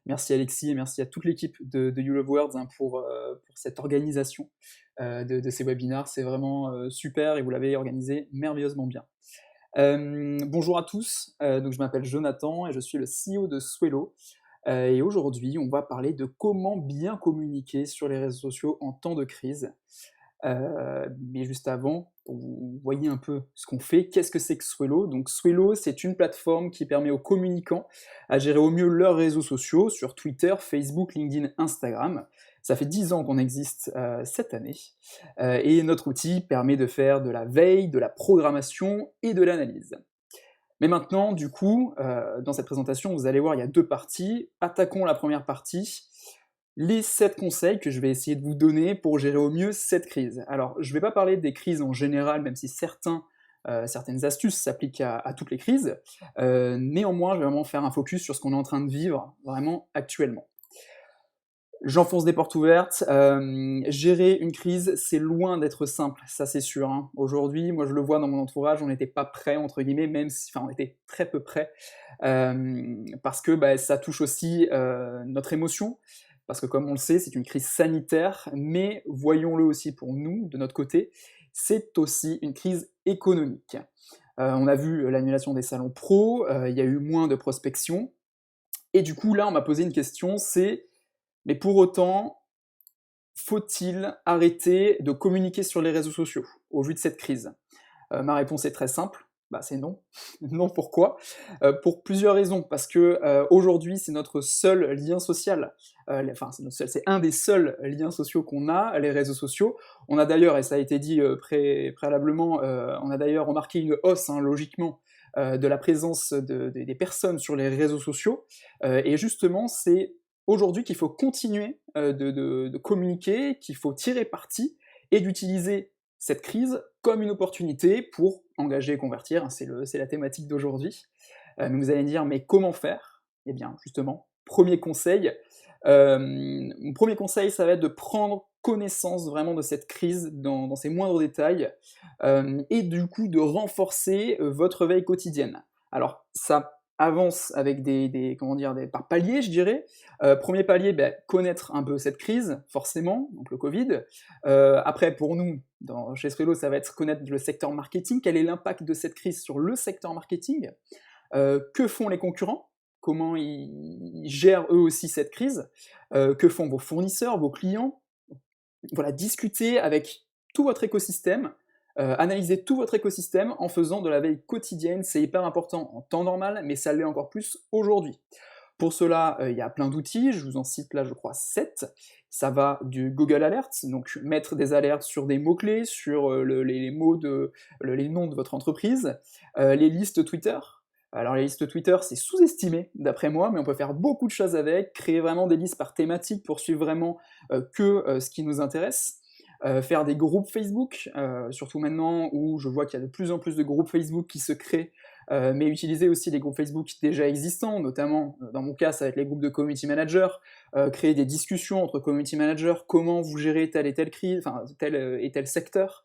Merci Alexis et merci à toute l'équipe de You Love Words hein, pour cette organisation de ces webinars. C'est vraiment super et vous l'avez organisé merveilleusement bien. Bonjour à tous, donc je m'appelle Jonathan et je suis le CEO de Swello. Et aujourd'hui, on va parler de comment bien communiquer sur les réseaux sociaux en temps de crise. Mais juste avant, pour que vous voyez un peu ce qu'on fait, qu'est-ce que c'est que Swello? Donc Swello, c'est une plateforme qui permet aux communicants à gérer au mieux leurs réseaux sociaux sur Twitter, Facebook, LinkedIn, Instagram. Ça fait 10 ans qu'on existe cette année. Et notre outil permet de faire de la veille, de la programmation et de l'analyse. Mais maintenant, du coup, dans cette présentation, vous allez voir, il y a deux parties. Attaquons la première partie, les 7 conseils que je vais essayer de vous donner pour gérer au mieux cette crise. Alors, je ne vais pas parler des crises en général, même si certaines astuces s'appliquent à toutes les crises. Néanmoins, je vais vraiment faire un focus sur ce qu'on est en train de vivre vraiment actuellement. J'enfonce des portes ouvertes. Gérer une crise, c'est loin d'être simple, ça c'est sûr. Hein. Aujourd'hui, moi je le vois dans mon entourage, on n'était pas prêt entre guillemets, même si, enfin, on était très peu prêt, parce que ça touche aussi notre émotion. Parce que comme on le sait, c'est une crise sanitaire, mais voyons-le aussi pour nous, de notre côté, c'est aussi une crise économique. On a vu l'annulation des salons pro, il y a eu moins de prospection, et du coup là on m'a posé une question, c'est mais pour autant, faut-il arrêter de communiquer sur les réseaux sociaux au vu de cette crise? Ma réponse est très simple, c'est non. Non, pourquoi? Pour plusieurs raisons. Parce que aujourd'hui, c'est notre seul lien social. Enfin, c'est un des seuls liens sociaux qu'on a, les réseaux sociaux. On a d'ailleurs, et ça a été dit préalablement, on a d'ailleurs remarqué une hausse, hein, logiquement, de la présence des personnes sur les réseaux sociaux. Et justement, c'est aujourd'hui qu'il faut continuer de communiquer, qu'il faut tirer parti et d'utiliser cette crise comme une opportunité pour engager et convertir, c'est la thématique d'aujourd'hui. Mais vous allez me dire, mais comment faire? Eh bien, justement, mon premier conseil, ça va être de prendre connaissance vraiment de cette crise dans ses moindres détails, et du coup de renforcer votre veille quotidienne. Alors, ça avance avec comment dire, par paliers, je dirais. Premier palier, connaître un peu cette crise, forcément, donc le Covid. Après, pour nous, chez Swello, ça va être connaître le secteur marketing, quel est l'impact de cette crise sur le secteur marketing, que font les concurrents, comment ils gèrent eux aussi cette crise, que font vos fournisseurs, vos clients. Voilà, discuter avec tout votre écosystème, analyser tout votre écosystème en faisant de la veille quotidienne, c'est hyper important en temps normal, mais ça l'est encore plus aujourd'hui. Pour cela, il y a plein d'outils, je vous en cite là, je crois, 7. Ça va du Google Alerts, donc mettre des alertes sur des mots-clés, sur les mots les noms de votre entreprise, les listes Twitter. Alors les listes Twitter, c'est sous-estimé d'après moi, mais on peut faire beaucoup de choses avec, créer vraiment des listes par thématique pour suivre vraiment que ce qui nous intéresse. Faire des groupes Facebook, surtout maintenant où je vois qu'il y a de plus en plus de groupes Facebook qui se créent, mais utiliser aussi les groupes Facebook déjà existants, notamment, dans mon cas, ça va être les groupes de community managers, créer des discussions entre community managers, comment vous gérez telle et telle crise, enfin tel et tel secteur.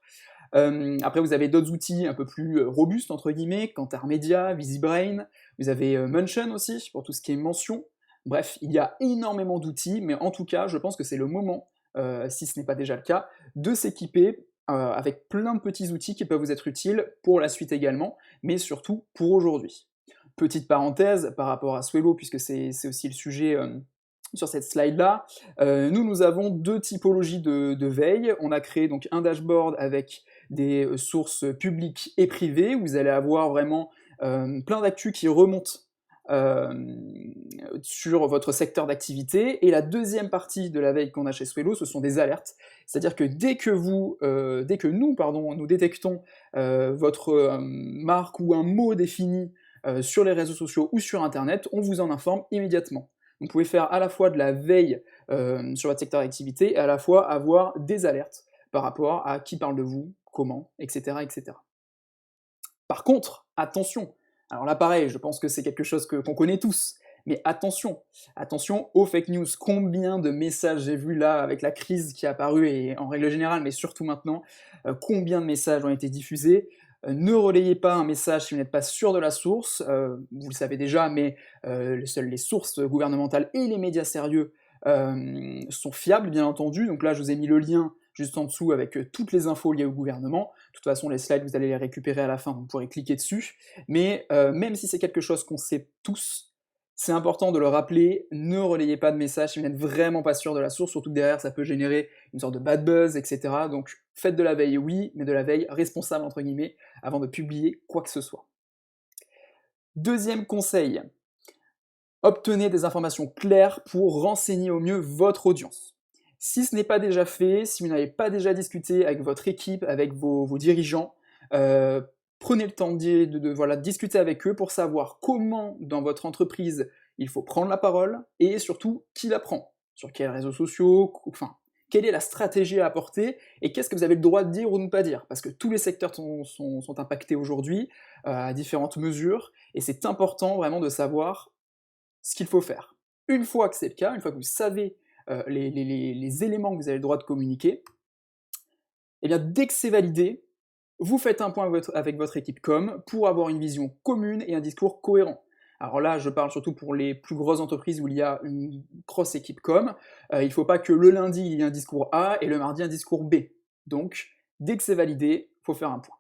Après, vous avez d'autres outils un peu plus robustes, entre guillemets, Kantar Media, VisiBrain, vous avez Mention aussi, pour tout ce qui est mention. Bref, il y a énormément d'outils, mais en tout cas, je pense que c'est le moment, si ce n'est pas déjà le cas, de s'équiper avec plein de petits outils qui peuvent vous être utiles pour la suite également, mais surtout pour aujourd'hui. Petite parenthèse par rapport à Swello, puisque c'est aussi le sujet sur cette slide-là, nous avons deux typologies de veille. On a créé donc un dashboard avec des sources publiques et privées. Vous allez avoir vraiment plein d'actu qui remontent euh, sur votre secteur d'activité. Et la deuxième partie de la veille qu'on a chez Swello, ce sont des alertes. C'est-à-dire que dès que nous, nous détectons votre marque ou un mot défini sur les réseaux sociaux ou sur Internet, on vous en informe immédiatement. Vous pouvez faire à la fois de la veille sur votre secteur d'activité et à la fois avoir des alertes par rapport à qui parle de vous, comment, etc. etc. Par contre, attention, alors là pareil, je pense que c'est quelque chose qu'on connaît tous, mais attention, attention aux fake news. Combien de messages j'ai vu là avec la crise qui est apparue, et en règle générale, mais surtout maintenant, combien de messages ont été diffusés Ne relayez pas un message si vous n'êtes pas sûr de la source, vous le savez déjà, mais seules les sources gouvernementales et les médias sérieux sont fiables, bien entendu. Donc là, je vous ai mis le lien juste en dessous avec toutes les infos liées au gouvernement. De toute façon, les slides, vous allez les récupérer à la fin, vous pourrez cliquer dessus. Mais même si c'est quelque chose qu'on sait tous, c'est important de le rappeler, ne relayez pas de messages si vous n'êtes vraiment pas sûr de la source, surtout que derrière, ça peut générer une sorte de bad buzz, etc. Donc faites de la veille, oui, mais de la veille responsable, entre guillemets, avant de publier quoi que ce soit. Deuxième conseil, obtenez des informations claires pour renseigner au mieux votre audience. Si ce n'est pas déjà fait, si vous n'avez pas déjà discuté avec votre équipe, avec vos dirigeants, prenez le temps de discuter avec eux pour savoir comment, dans votre entreprise, il faut prendre la parole, et surtout, qui la prend, sur quels réseaux sociaux, enfin, quelle est la stratégie à apporter, et qu'est-ce que vous avez le droit de dire ou de ne pas dire, parce que tous les secteurs sont impactés aujourd'hui, à différentes mesures, et c'est important vraiment de savoir ce qu'il faut faire. Une fois que c'est le cas, une fois que vous savez les éléments que vous avez le droit de communiquer, et bien dès que c'est validé, vous faites un point avec votre équipe com pour avoir une vision commune et un discours cohérent. Alors là, je parle surtout pour les plus grosses entreprises où il y a une grosse équipe com. Il ne faut pas que le lundi, il y ait un discours A et le mardi, un discours B. Donc, dès que c'est validé, il faut faire un point.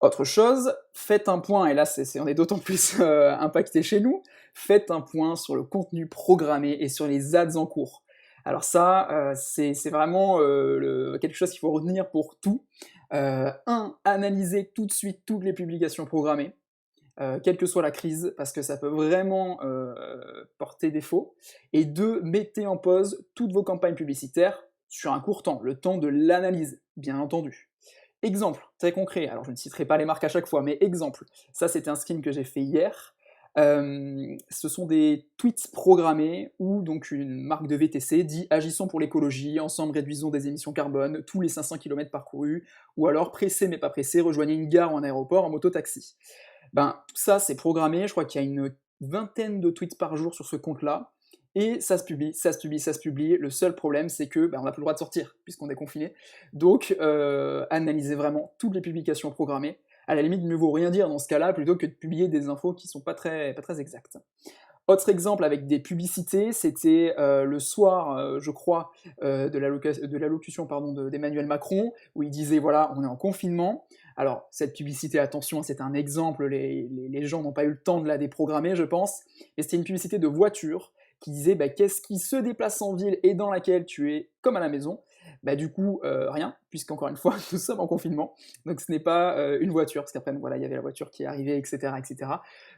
Autre chose, faites un point, et là on est d'autant plus impacté chez nous, faites un point sur le contenu programmé et sur les ads en cours. Alors ça, c'est vraiment quelque chose qu'il faut retenir pour tout. Analysez tout de suite toutes les publications programmées, quelle que soit la crise, parce que ça peut vraiment porter défaut. Et 2, mettez en pause toutes vos campagnes publicitaires sur un court temps, le temps de l'analyse, bien entendu. Exemple, très concret, alors je ne citerai pas les marques à chaque fois, mais exemple, ça c'était un screen que j'ai fait hier, ce sont des tweets programmés où donc une marque de VTC dit agissons pour l'écologie, ensemble réduisons des émissions carbone tous les 500 km parcourus, ou alors pressé mais pas pressé, rejoignez une gare ou un aéroport en mototaxi. Ben tout ça c'est programmé, je crois qu'il y a une vingtaine de tweets par jour sur ce compte-là, et ça se publie, ça se publie, ça se publie. Le seul problème, c'est que on n'a plus le droit de sortir, puisqu'on est confiné. Donc, analysez vraiment toutes les publications programmées. À la limite, mieux vaut rien dire dans ce cas-là, plutôt que de publier des infos qui sont pas très exactes. Autre exemple avec des publicités, c'était le soir, je crois, de l'allocution d'Emmanuel Macron, où il disait voilà, on est en confinement. Alors, cette publicité, attention, c'est un exemple, les gens n'ont pas eu le temps de la déprogrammer, je pense, et c'était une publicité de voiture qui disait qu'est-ce qui se déplace en ville et dans laquelle tu es comme à la maison. Du coup, rien, puisqu'encore une fois, nous sommes en confinement, donc ce n'est pas une voiture, parce qu'après, voilà, il y avait la voiture qui est arrivée, etc., etc.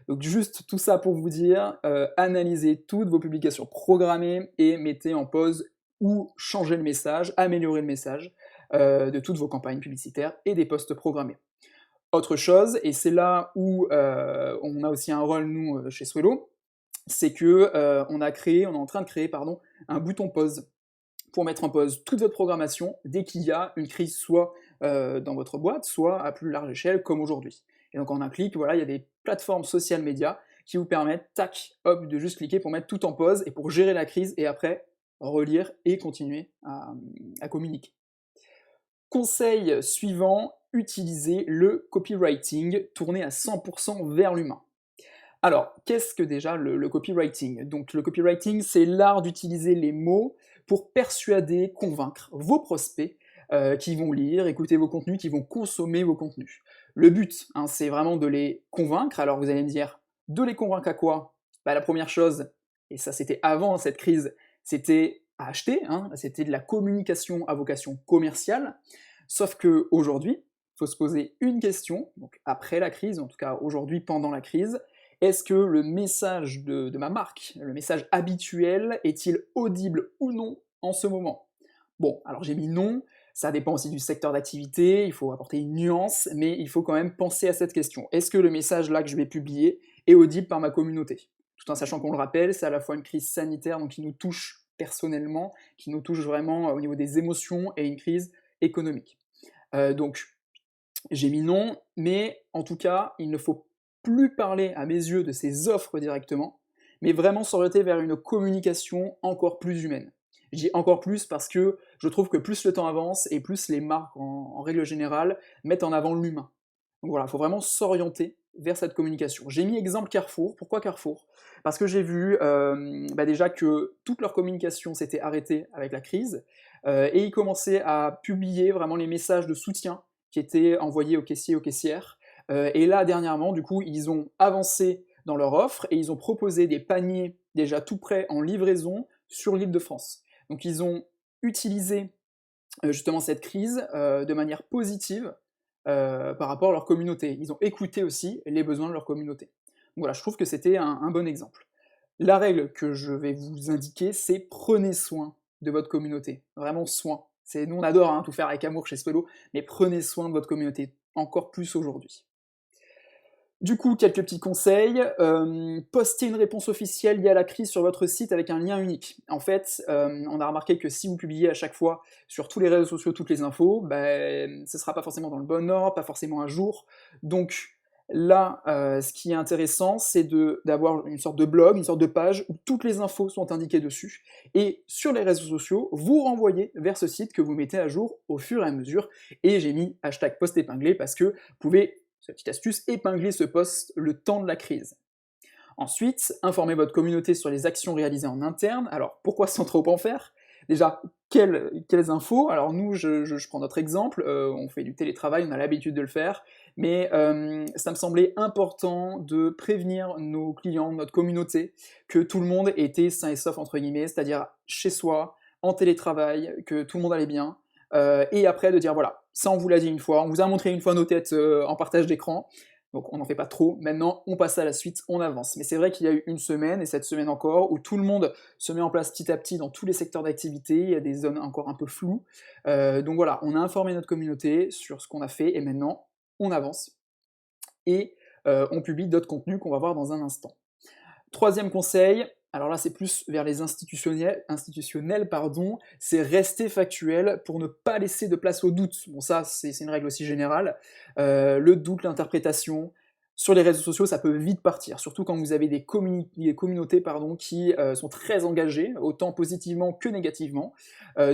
Donc juste tout ça pour vous dire, analysez toutes vos publications programmées et mettez en pause ou changez le message, améliorez le message de toutes vos campagnes publicitaires et des posts programmés. Autre chose, et c'est là où on a aussi un rôle, nous, chez Swello, c'est que on est en train de créer un bouton pause pour mettre en pause toute votre programmation dès qu'il y a une crise, soit dans votre boîte, soit à plus large échelle, comme aujourd'hui. Et donc en un clic, voilà, il y a des plateformes social médias qui vous permettent, tac, hop, de juste cliquer pour mettre tout en pause et pour gérer la crise et après relire et continuer à communiquer. Conseil suivant, utilisez le copywriting tourné à 100% vers l'humain. Alors, qu'est-ce que déjà le copywriting? Donc le copywriting, c'est l'art d'utiliser les mots pour persuader, convaincre vos prospects qui vont lire, écouter vos contenus, qui vont consommer vos contenus. Le but, c'est vraiment de les convaincre. Alors vous allez me dire, de les convaincre à quoi? La première chose, et ça c'était avant cette crise, c'était à acheter, c'était de la communication à vocation commerciale. Sauf que aujourd'hui, il faut se poser une question, donc après la crise, en tout cas aujourd'hui pendant la crise, est-ce que le message de ma marque, le message habituel, est-il audible ou non en ce moment? Bon, alors j'ai mis non, ça dépend aussi du secteur d'activité, il faut apporter une nuance, mais il faut quand même penser à cette question. Est-ce que le message là que je vais publier est audible par ma communauté? Tout en sachant qu'on le rappelle, c'est à la fois une crise sanitaire, donc qui nous touche personnellement, qui nous touche vraiment au niveau des émotions, et une crise économique. Donc, j'ai mis non, mais en tout cas, il ne faut plus parler à mes yeux de ces offres directement, mais vraiment s'orienter vers une communication encore plus humaine. Je dis encore plus parce que je trouve que plus le temps avance et plus les marques, en règle générale, mettent en avant l'humain. Donc voilà, il faut vraiment s'orienter vers cette communication. J'ai mis exemple Carrefour. Pourquoi Carrefour? Parce que j'ai vu déjà que toute leur communication s'était arrêtée avec la crise, et ils commençaient à publier vraiment les messages de soutien qui étaient envoyés aux caissiers et aux caissières. Et là, dernièrement, du coup, ils ont avancé dans leur offre et ils ont proposé des paniers déjà tout prêts en livraison sur l'Île-de-France. Donc ils ont utilisé justement cette crise de manière positive par rapport à leur communauté. Ils ont écouté aussi les besoins de leur communauté. Donc voilà, je trouve que c'était un bon exemple. La règle que je vais vous indiquer, c'est prenez soin de votre communauté. Vraiment soin. Nous on adore tout faire avec amour chez Swello, mais prenez soin de votre communauté, encore plus aujourd'hui. Du coup, quelques petits conseils. Postez une réponse officielle liée à la crise sur votre site avec un lien unique. En fait, on a remarqué que si vous publiez à chaque fois sur tous les réseaux sociaux toutes les infos, ce ne sera pas forcément dans le bon ordre, pas forcément à jour. Donc là, ce qui est intéressant, c'est d'avoir une sorte de blog, une sorte de page où toutes les infos sont indiquées dessus. Et sur les réseaux sociaux, vous renvoyez vers ce site que vous mettez à jour au fur et à mesure. Et j'ai mis hashtag post épinglé parce que vous pouvez, cette petite astuce, épingler ce post le temps de la crise. Ensuite, informez votre communauté sur les actions réalisées en interne. Alors, pourquoi sans trop en faire? Déjà, quelles infos? Alors nous, je prends notre exemple, on fait du télétravail, on a l'habitude de le faire, mais ça me semblait important de prévenir nos clients, notre communauté, que tout le monde était sain et sauf, entre guillemets, c'est-à-dire chez soi, en télétravail, que tout le monde allait bien, et après de dire voilà, ça on vous l'a dit une fois, on vous a montré une fois nos têtes en partage d'écran, donc on n'en fait pas trop, maintenant on passe à la suite, on avance. Mais c'est vrai qu'il y a eu une semaine, et cette semaine encore, où tout le monde se met en place petit à petit dans tous les secteurs d'activité, il y a des zones encore un peu floues, donc voilà, on a informé notre communauté sur ce qu'on a fait, et maintenant on avance, et on publie d'autres contenus qu'on va voir dans un instant. Troisième conseil, alors là c'est plus vers les institutionnels, c'est rester factuel pour ne pas laisser de place au doute. Bon ça c'est une règle aussi générale, le doute, l'interprétation, sur les réseaux sociaux ça peut vite partir, surtout quand vous avez des communautés qui sont très engagées, autant positivement que négativement,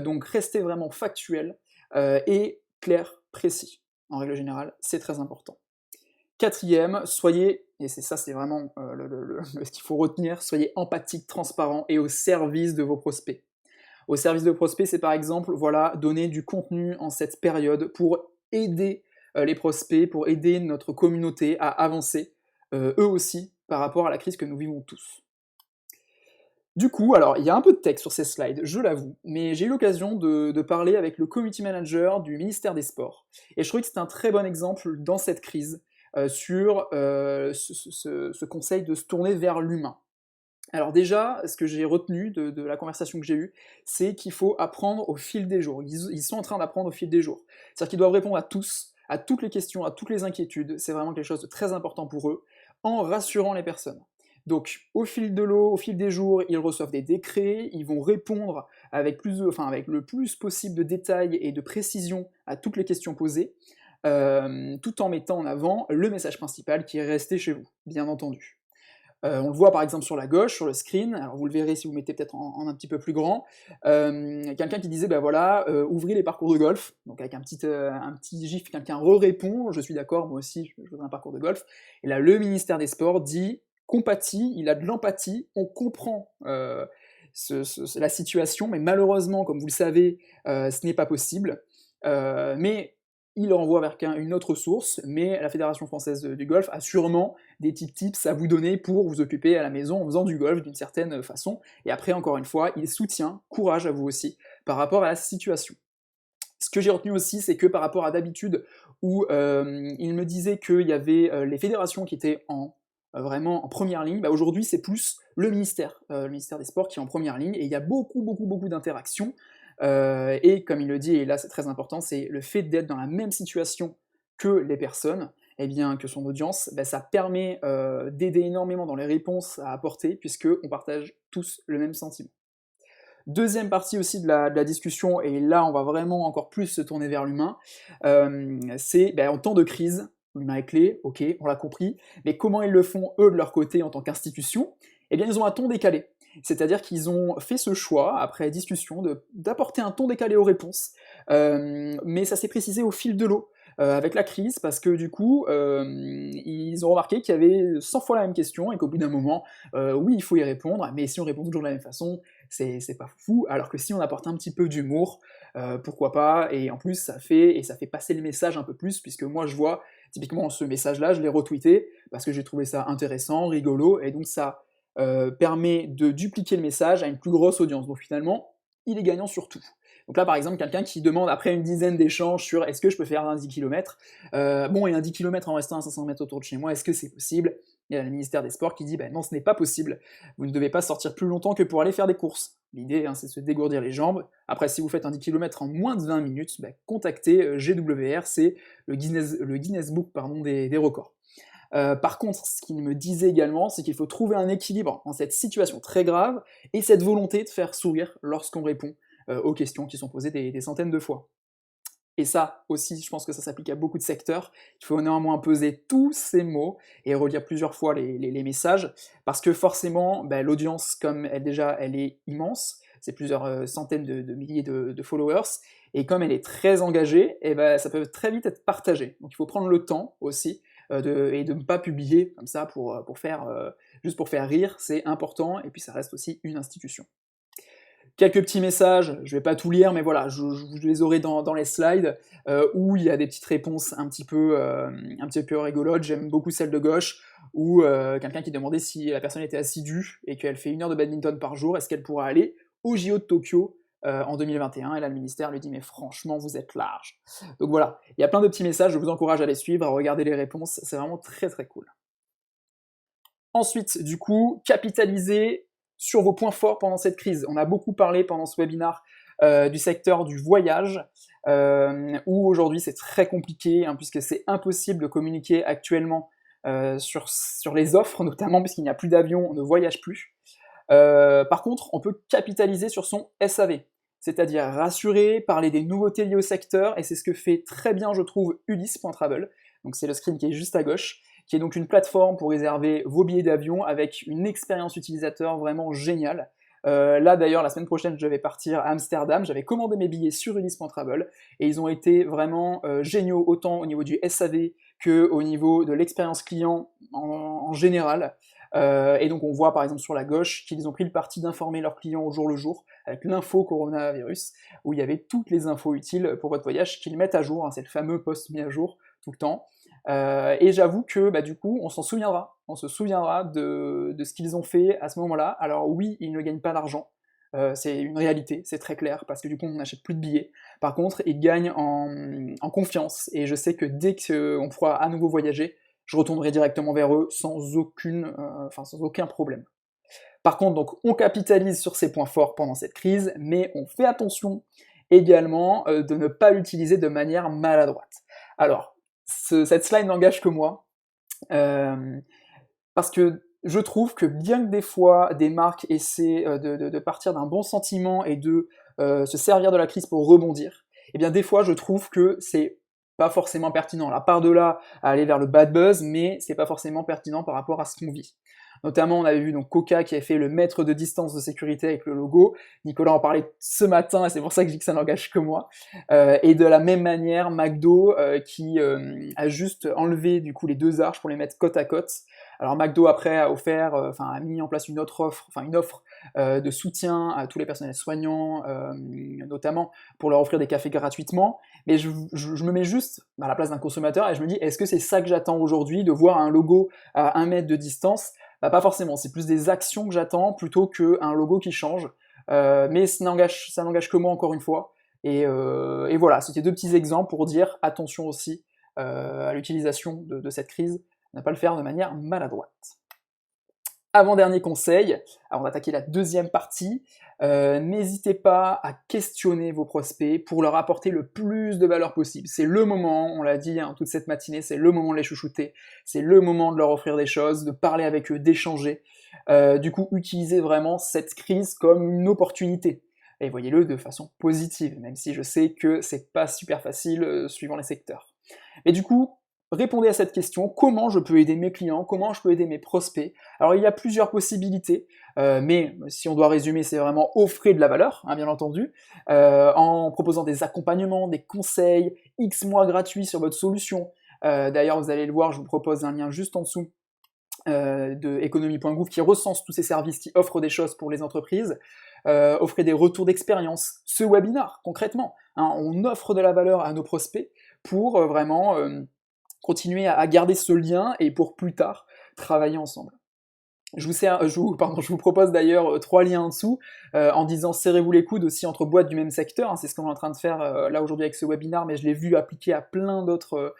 donc restez vraiment factuel et clair, précis. En règle générale, c'est très important. Quatrième, soyez, et c'est vraiment ce qu'il faut retenir, soyez empathique, transparent et au service de vos prospects. Au service de vos prospects, c'est par exemple, voilà, donner du contenu en cette période pour aider les prospects, pour aider notre communauté à avancer, eux aussi, par rapport à la crise que nous vivons tous. Du coup, alors il y a un peu de texte sur ces slides, je l'avoue, mais j'ai eu l'occasion de parler avec le community manager du ministère des Sports, et je trouvais que c'était un très bon exemple dans cette crise, sur ce conseil de se tourner vers l'humain. Alors déjà, ce que j'ai retenu de la conversation que j'ai eue, c'est qu'il faut apprendre au fil des jours. Ils sont en train d'apprendre au fil des jours. C'est-à-dire qu'ils doivent répondre à tous, à toutes les questions, à toutes les inquiétudes, c'est vraiment quelque chose de très important pour eux, en rassurant les personnes. Donc, au fil de l'eau, au fil des jours, ils reçoivent des décrets, ils vont répondre avec le plus possible de détails et de précision à toutes les questions posées, tout en mettant en avant le message principal qui est resté chez vous, bien entendu. On le voit par exemple sur la gauche, sur le screen, alors vous le verrez si vous mettez peut-être en un petit peu plus grand, quelqu'un qui disait, ouvrez les parcours de golf, donc avec un petit gif, quelqu'un répond, je suis d'accord, moi aussi je voudrais un parcours de golf, et là le ministère des Sports dit, compatit, il a de l'empathie, on comprend la situation, mais malheureusement, comme vous le savez, ce n'est pas possible, mais il renvoie vers une autre source, mais la Fédération Française du Golf a sûrement des tips à vous donner pour vous occuper à la maison en faisant du golf d'une certaine façon, et après, encore une fois, il soutient, courage à vous aussi, par rapport à la situation. Ce que j'ai retenu aussi, c'est que par rapport à d'habitude, où il me disait qu'il y avait les fédérations qui étaient vraiment en première ligne, aujourd'hui c'est plus le ministère des Sports qui est en première ligne, et il y a beaucoup d'interactions, et comme il le dit, et là c'est très important, c'est le fait d'être dans la même situation que les personnes, eh bien, que son audience, ça permet d'aider énormément dans les réponses à apporter, puisqu'on partage tous le même sentiment. Deuxième partie aussi de la discussion, et là on va vraiment encore plus se tourner vers l'humain, c'est en temps de crise, l'humain est clé, ok, on l'a compris, mais comment ils le font eux de leur côté en tant qu'institution? Eh bien ils ont un ton décalé. C'est-à-dire qu'ils ont fait ce choix, après discussion, d'apporter un ton décalé aux réponses, mais ça s'est précisé au fil de l'eau, avec la crise, parce que du coup, ils ont remarqué qu'il y avait 100 fois la même question, et qu'au bout d'un moment, oui, il faut y répondre, mais si on répond toujours de la même façon, c'est pas fou, alors que si on apporte un petit peu d'humour, pourquoi pas, et en plus ça fait passer le message un peu plus, puisque moi je vois, typiquement ce message-là, je l'ai retweeté, parce que j'ai trouvé ça intéressant, rigolo, et donc ça permet de dupliquer le message à une plus grosse audience. Donc finalement, il est gagnant sur tout. Donc là, par exemple, quelqu'un qui demande après une dizaine d'échanges sur est-ce que je peux faire un 10 km, bon, et un 10 km en restant à 500 mètres autour de chez moi, est-ce que c'est possible? Il y a le ministère des Sports qui dit non, ce n'est pas possible, vous ne devez pas sortir plus longtemps que pour aller faire des courses. L'idée, c'est de se dégourdir les jambes. Après, si vous faites un 10 km en moins de 20 minutes, contactez GWR, c'est le Guinness Book des records. Par contre, ce qu'il me disait également, c'est qu'il faut trouver un équilibre dans cette situation très grave et cette volonté de faire sourire lorsqu'on répond aux questions qui sont posées des centaines de fois. Et ça aussi, je pense que ça s'applique à beaucoup de secteurs. Il faut néanmoins peser tous ces mots et relire plusieurs fois les messages, parce que forcément, l'audience, comme elle est immense, c'est plusieurs centaines de milliers de followers, et comme elle est très engagée, ça peut très vite être partagé. Donc il faut prendre le temps aussi, et de ne pas publier comme ça juste pour faire rire, c'est important, et puis ça reste aussi une institution. Quelques petits messages, je vais pas tout lire, mais voilà, je les aurai dans les slides, où il y a des petites réponses un petit peu rigolotes. J'aime beaucoup celle de gauche, où quelqu'un qui demandait si la personne était assidue et qu'elle fait 1 heure de badminton par jour, est-ce qu'elle pourra aller au JO de Tokyo en 2021? Et là, le ministère lui dit mais franchement, vous êtes large. Donc voilà, il y a plein de petits messages, je vous encourage à les suivre, à regarder les réponses, c'est vraiment très très cool. Ensuite, du coup, capitaliser sur vos points forts pendant cette crise. On a beaucoup parlé pendant ce webinar du secteur du voyage, où aujourd'hui c'est très compliqué, puisque c'est impossible de communiquer actuellement sur les offres, notamment puisqu'il n'y a plus d'avions, on ne voyage plus. Par contre, on peut capitaliser sur son SAV, c'est-à-dire rassurer, parler des nouveautés liées au secteur, et c'est ce que fait très bien, je trouve, Ulysse.travel, donc c'est le screen qui est juste à gauche, qui est donc une plateforme pour réserver vos billets d'avion avec une expérience utilisateur vraiment géniale. Là d'ailleurs, la semaine prochaine, je vais partir à Amsterdam, j'avais commandé mes billets sur Ulysse.travel, et ils ont été vraiment géniaux, autant au niveau du SAV que au niveau de l'expérience client en général. Et donc on voit par exemple sur la gauche qu'ils ont pris le parti d'informer leurs clients au jour le jour, avec l'info coronavirus, où il y avait toutes les infos utiles pour votre voyage qu'ils mettent à jour, c'est le fameux post mis à jour tout le temps. Et j'avoue que du coup on se souviendra de ce qu'ils ont fait à ce moment-là. Alors oui, ils ne gagnent pas d'argent, c'est une réalité, c'est très clair, parce que du coup on n'achète plus de billets. Par contre, ils gagnent en confiance, et je sais que dès qu'on pourra à nouveau voyager, je retournerai directement vers eux sans aucun problème. Par contre, donc, on capitalise sur ces points forts pendant cette crise, mais on fait attention également de ne pas l'utiliser de manière maladroite. Alors, cette slide n'engage que moi, parce que je trouve que bien que des fois des marques essaient de partir d'un bon sentiment et de se servir de la crise pour rebondir, et bien des fois je trouve que c'est pas forcément pertinent. La part de là à aller vers le bad buzz, mais c'est pas forcément pertinent par rapport à ce qu'on vit. Notamment, on avait vu donc Coca qui a fait le mètre de distance de sécurité avec le logo. Nicolas en parlait ce matin, et c'est pour ça que je dis que ça n'engage que moi. Et de la même manière, McDo qui a juste enlevé du coup les deux arches pour les mettre côte à côte. Alors McDo après a mis en place une offre de soutien à tous les personnels soignants, notamment pour leur offrir des cafés gratuitement. Mais je me mets juste à la place d'un consommateur et je me dis, est-ce que c'est ça que j'attends aujourd'hui, de voir un logo à 1 mètre de distance? Pas forcément, c'est plus des actions que j'attends plutôt qu'un logo qui change. Mais ça n'engage que moi encore une fois. Et voilà, c'était 2 petits exemples pour dire attention aussi à l'utilisation de cette crise, ne pas le faire de manière maladroite. Avant-dernier conseil, avant d'attaquer la deuxième partie, n'hésitez pas à questionner vos prospects pour leur apporter le plus de valeur possible. C'est le moment, on l'a dit toute cette matinée, c'est le moment de les chouchouter, c'est le moment de leur offrir des choses, de parler avec eux, d'échanger. Du coup, utilisez vraiment cette crise comme une opportunité. Et voyez-le de façon positive, même si je sais que c'est pas super facile suivant les secteurs. Mais du coup, répondez à cette question, comment je peux aider mes clients, comment je peux aider mes prospects. Alors il y a plusieurs possibilités, mais si on doit résumer, c'est vraiment offrir de la valeur, hein, bien entendu, en proposant des accompagnements, des conseils, X mois gratuits sur votre solution. D'ailleurs, vous allez le voir, je vous propose un lien juste en dessous de economy.gouv qui recense tous ces services, qui offrent des choses pour les entreprises. Offrez des retours d'expérience. Ce webinar, concrètement, hein, on offre de la valeur à nos prospects pour vraiment continuer à garder ce lien et pour plus tard travailler ensemble. Je vous propose d'ailleurs 3 liens en dessous, en disant serrez-vous les coudes aussi entre boîtes du même secteur, hein, c'est ce qu'on est en train de faire là aujourd'hui avec ce webinar, mais je l'ai vu appliqué à plein d'autres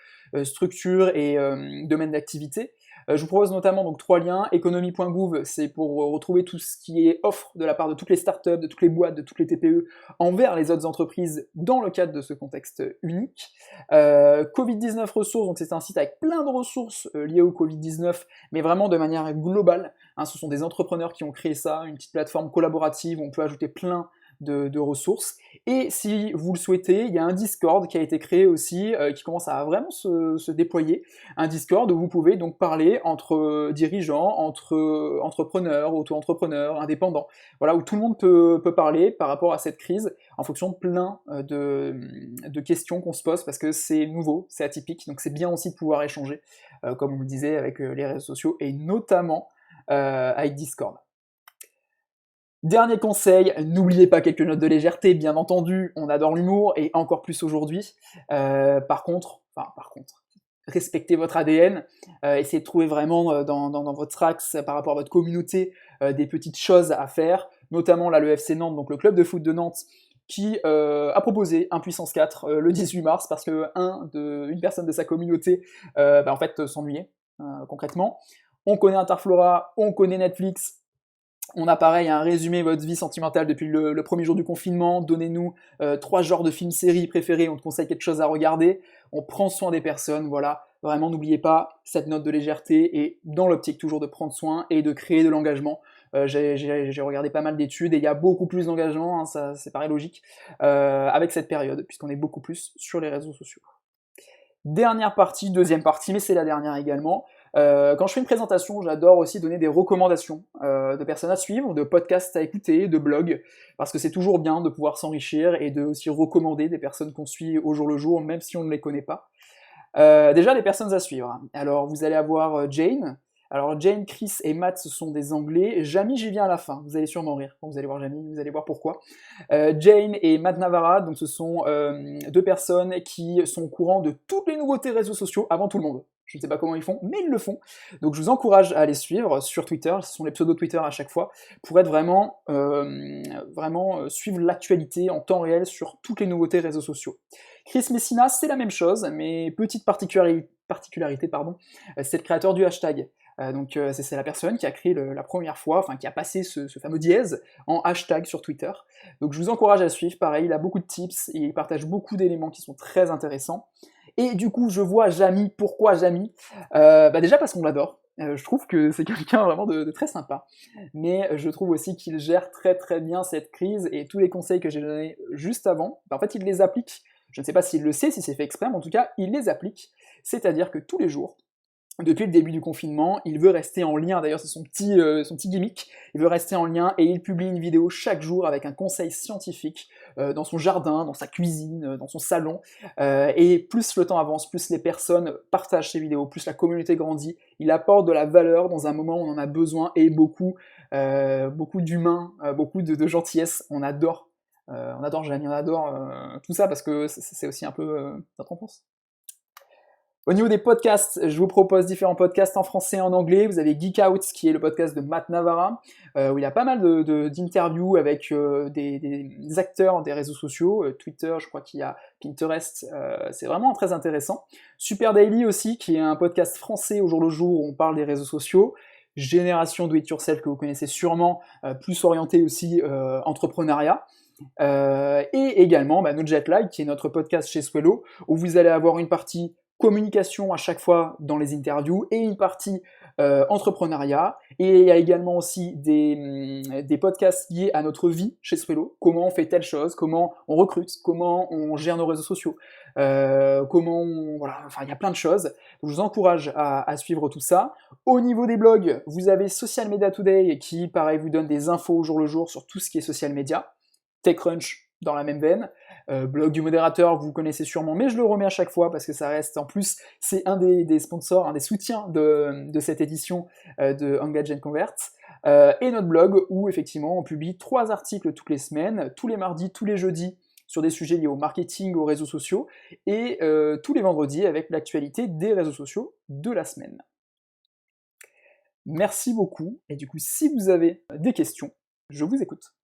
structures et domaines d'activité. Je vous propose notamment donc 3 liens. Economy.gouv, c'est pour retrouver tout ce qui est offre de la part de toutes les startups, de toutes les boîtes, de toutes les TPE envers les autres entreprises dans le cadre de ce contexte unique. Covid-19 ressources, donc c'est un site avec plein de ressources liées au Covid-19, mais vraiment de manière globale. Hein, ce sont des entrepreneurs qui ont créé ça, une petite plateforme collaborative où on peut ajouter plein de ressources. Et si vous le souhaitez, il y a un Discord qui a été créé aussi, qui commence à vraiment se déployer. Un Discord où vous pouvez donc parler entre dirigeants, entre entrepreneurs, auto-entrepreneurs, indépendants. Voilà, où tout le monde peut parler par rapport à cette crise en fonction de plein de questions qu'on se pose parce que c'est nouveau, c'est atypique. Donc c'est bien aussi de pouvoir échanger, comme on le disait, avec les réseaux sociaux et notamment avec Discord. Dernier conseil, n'oubliez pas quelques notes de légèreté, bien entendu, on adore l'humour, et encore plus aujourd'hui. Par contre, respectez votre ADN, essayez de trouver vraiment dans votre axe, par rapport à votre communauté, des petites choses à faire, notamment là le FC Nantes, donc le club de foot de Nantes, qui a proposé un puissance 4 le 18 mars, parce que une personne de sa communauté en fait s'ennuyait, concrètement. On connaît Interflora, on connaît Netflix. On a pareil un résumé votre vie sentimentale depuis le premier jour du confinement, donnez-nous 3 genres de films séries préférés, on te conseille quelque chose à regarder, on prend soin des personnes, voilà, vraiment n'oubliez pas cette note de légèreté et dans l'optique toujours de prendre soin et de créer de l'engagement. J'ai regardé pas mal d'études et il y a beaucoup plus d'engagement, hein, ça c'est paraît logique, avec cette période, puisqu'on est beaucoup plus sur les réseaux sociaux. Deuxième partie, mais c'est la dernière également. Quand je fais une présentation, j'adore aussi donner des recommandations de personnes à suivre, de podcasts à écouter, de blogs, parce que c'est toujours bien de pouvoir s'enrichir et de aussi recommander des personnes qu'on suit au jour le jour, même si on ne les connaît pas. Déjà, les personnes à suivre. Alors, vous allez avoir Jane. Alors, Jane, Chris et Matt, ce sont des Anglais. Jamie, j'y viens à la fin. Vous allez sûrement rire quand vous allez voir Jamie, vous allez voir pourquoi. Jane et Matt Navarra, donc ce sont 2 personnes qui sont au courant de toutes les nouveautés réseaux sociaux avant tout le monde. Je ne sais pas comment ils font, mais ils le font. Donc je vous encourage à les suivre sur Twitter, ce sont les pseudos Twitter à chaque fois, pour être vraiment suivre l'actualité en temps réel sur toutes les nouveautés réseaux sociaux. Chris Messina, c'est la même chose, mais petite particularité, c'est le créateur du hashtag. Donc c'est la personne qui a créé la première fois, enfin qui a passé ce fameux dièse en hashtag sur Twitter. Donc je vous encourage à le suivre, pareil, il a beaucoup de tips, et il partage beaucoup d'éléments qui sont très intéressants. Et du coup, je vois Jamie. Pourquoi Jamie ? Déjà parce qu'on l'adore. Je trouve que c'est quelqu'un vraiment de très sympa. Mais je trouve aussi qu'il gère très très bien cette crise et tous les conseils que j'ai donnés juste avant, en fait, il les applique. Je ne sais pas s'il le sait, si c'est fait exprès, mais en tout cas, il les applique. C'est-à-dire que tous les jours, depuis le début du confinement, il veut rester en lien, d'ailleurs c'est son petit gimmick, il veut rester en lien et il publie une vidéo chaque jour avec un conseil scientifique dans son jardin, dans sa cuisine, dans son salon, et plus le temps avance, plus les personnes partagent ces vidéos, plus la communauté grandit, il apporte de la valeur dans un moment où on en a besoin et beaucoup d'humains, beaucoup de gentillesse, on adore Jamie, on adore tout ça parce que c'est aussi un peu notre enfance. Au niveau des podcasts, je vous propose différents podcasts en français et en anglais. Vous avez Geek Out, qui est le podcast de Matt Navarra, où il y a pas mal d'interviews avec des acteurs des réseaux sociaux. Twitter, je crois qu'il y a Pinterest, c'est vraiment très intéressant. Super Daily aussi, qui est un podcast français au jour le jour où on parle des réseaux sociaux. Génération Do It Yourself, que vous connaissez sûrement, plus orienté aussi entrepreneuriat. Et également No Jet Lag, qui est notre podcast chez Swello, où vous allez avoir une partie communication à chaque fois dans les interviews et une partie entrepreneuriat, et il y a également aussi des podcasts liés à notre vie chez Swello, comment on fait telle chose, comment on recrute, comment on gère nos réseaux sociaux, voilà, enfin il y a plein de choses. Je vous encourage à suivre tout ça. Au niveau des blogs, vous avez Social Media Today qui, pareil, vous donne des infos au jour le jour sur tout ce qui est social media. TechCrunch dans la même veine. Blog du modérateur, vous connaissez sûrement, mais je le remets à chaque fois parce que ça reste, en plus, c'est un des sponsors, un des soutiens de cette édition de Engage and Convert. Et notre blog où, effectivement, on publie 3 articles toutes les semaines, tous les mardis, tous les jeudis, sur des sujets liés au marketing, aux réseaux sociaux, et tous les vendredis avec l'actualité des réseaux sociaux de la semaine. Merci beaucoup, et du coup, si vous avez des questions, je vous écoute.